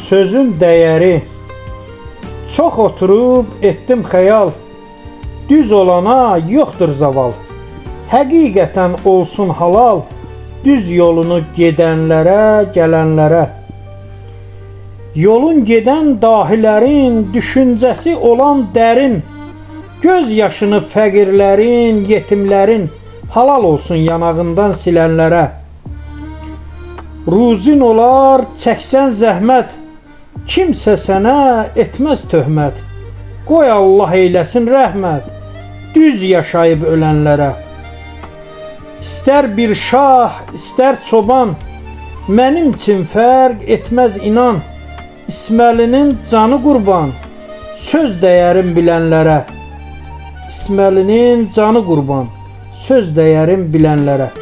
Sözün dəyəri. Çox oturub etdim xəyal, düz olana yoxdur zaval. Həqiqətən olsun halal, düz yolunu gedənlərə, gələnlərə. Yolun gedən dahilərin düşüncəsi olan dərin, göz yaşını fəqirlərin, yetimlərin halal olsun yanağından silənlərə. Ruzin olar çəksən zəhmət, kimsə sənə etməz töhmət. Qoy Allah eyləsin rəhmət, düz yaşayıb ölənlərə. İstər bir şah, istər çoban, mənim üçün fərq etməz inan. İsməlinin canı qurban, söz dəyərim bilənlərə. İsməlinin canı qurban, söz dəyərim bilənlərə.